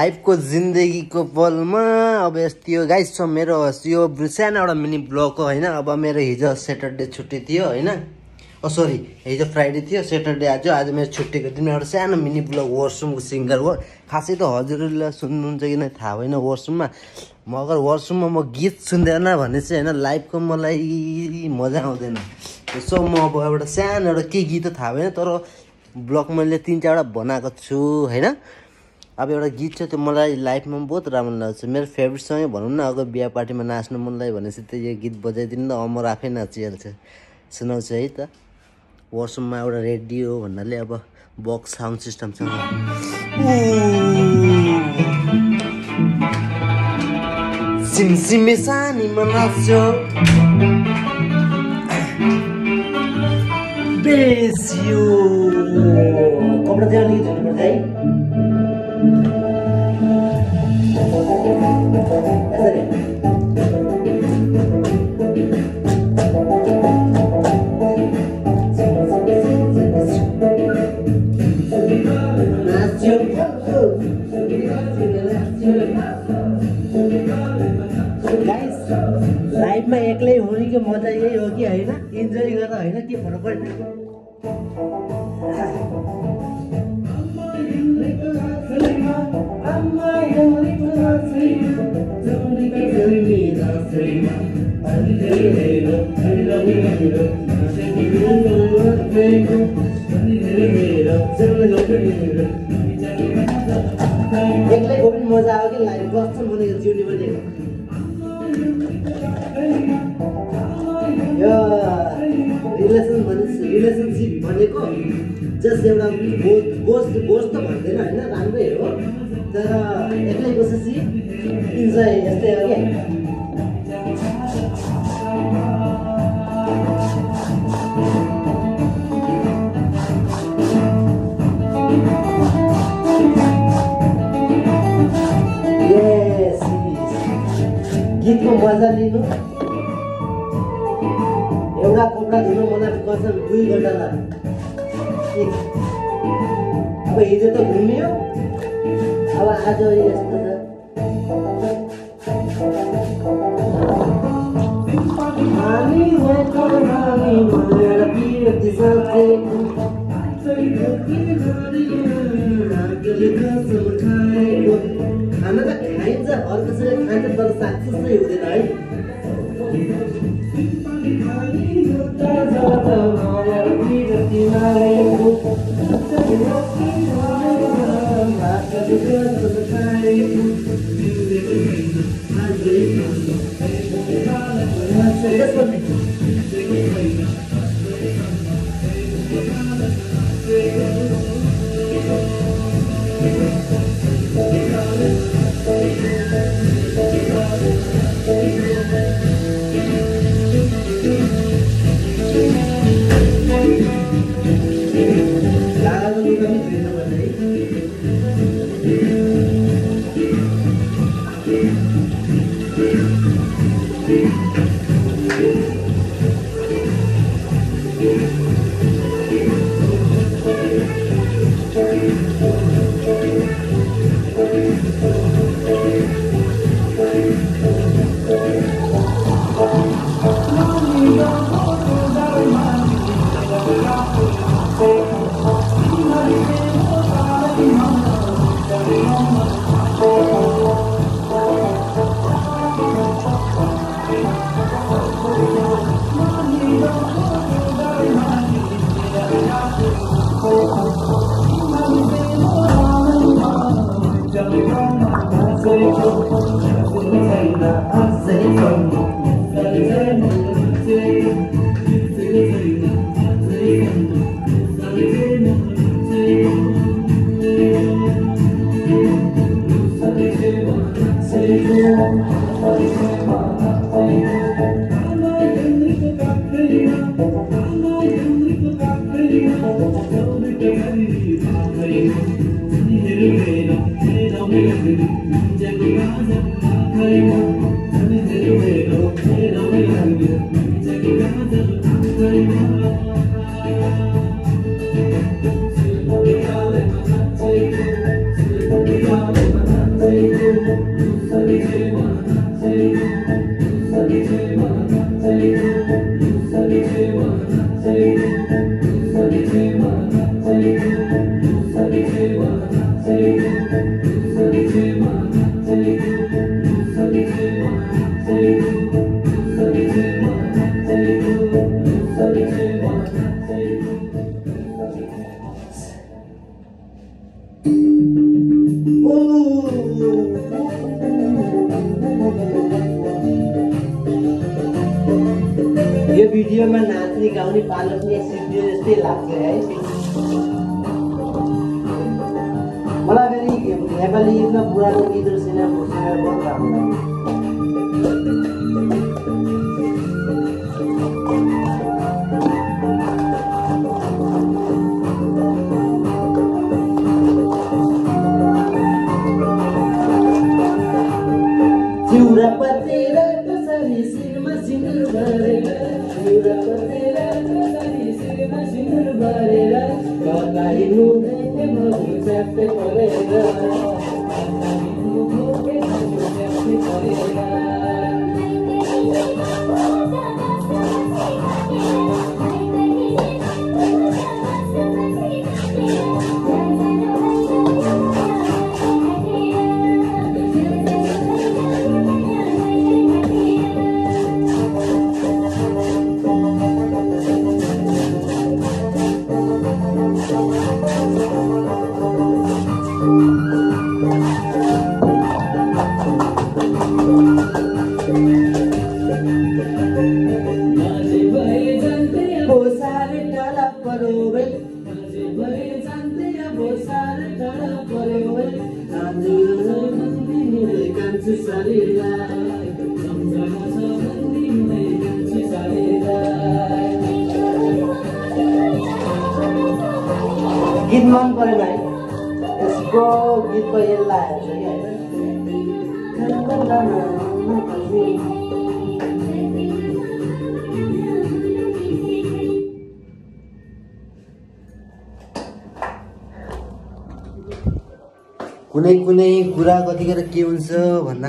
लाइफको जिन्दगीको पलमा अब यस्तो यो गाइस छ मेरो यो सानो एउटा मिनी ब्लग हो हैन। अब मेरो हिजो सैटरडे छुट्टी थियो हैन, सरी हिजो फ्राइडे थियो, सैटरडे आज मेरो छुट्टीको दिन एउटा सानो मिनी ब्लग वासरुमको सिङ्गर हो। खासै त हजुरहरूले सुन्नुहुन्छ कि नै थाहा होइन। वासरुममा अगर वासरुममा म गीत सुन्दैन भने चाहिँ हैन लाइफको मलाई मजा आउँदैन। सो म अब एउटा सानो एउटा के गीत थाहा भएन, तर ब्लग मैले 3-4 वटा बनाएको छु हैन। अब एउटा गीत छ त्यो मलाई लाइफमा बहुत राम्रो लाग्छ, मेरो फेभरेट सँगै भनौँ न। अगर बिहा पार्टीमा नाच्नु मन लाग्यो भनेपछि त यो गीत बजाइदिनु त अमर आफै नाचिहाल्छ। सुनाउँछ है त। वासरुममा एउटा रेडियो भन्नाले अब बक्स साउन्ड सिस्टमसँग सिमसिमे सानीमा नाच्यो बेसियो कपडा चाहिँ अलिकति झुल्नुपर्छ है। लाइफमा एक्लै हुनेको मजा यही हो कि होइन, इन्जोय गर्दा होइन के फरक पर्छ। एक्लै हो पनि मजा आयो कि लाइफ कस्तो भनेको जिउने पनि यो रिलेसनसिप भनेको जस्ट एउटा बोझ त भन्दैन होइन, राम्रै हो। तर एक्लै बसेपछि इन्जोय यस्तै हो क्या। गीतको मजा लिनु, एउटा कपडा धुनु मलाई कसम 2 घन्टा लाग्यो। अब हिजो त घुमियो, अब आज यस्तो छ। खाना त खाइन्छ, अर्कोले खान्छ तर सक्सेस चाहिँ हुँदैन है। भिडियोमा नाच्ने गाउने पाल्ने सिक्यो जस्तै लाग्छ है। मलाई फेरि नेपाली गीतमा पुरानो गीतहरू सुनेर बहुत राम्रो लाग्छ। पतेरा कसरी शिरमा सिन्दुर भरेर चिउरा पतेरा कसरी शिरमा सिन्दुर भरेर कता हिँड्नु गए भगु च्याप्टे परेर कता हिँड्नु गए भगु च्याप्टे परेर गीत मन परेन है यसको गीतको यसलाई कुनै कुरा कतिखेर के हुन्छ भन्दा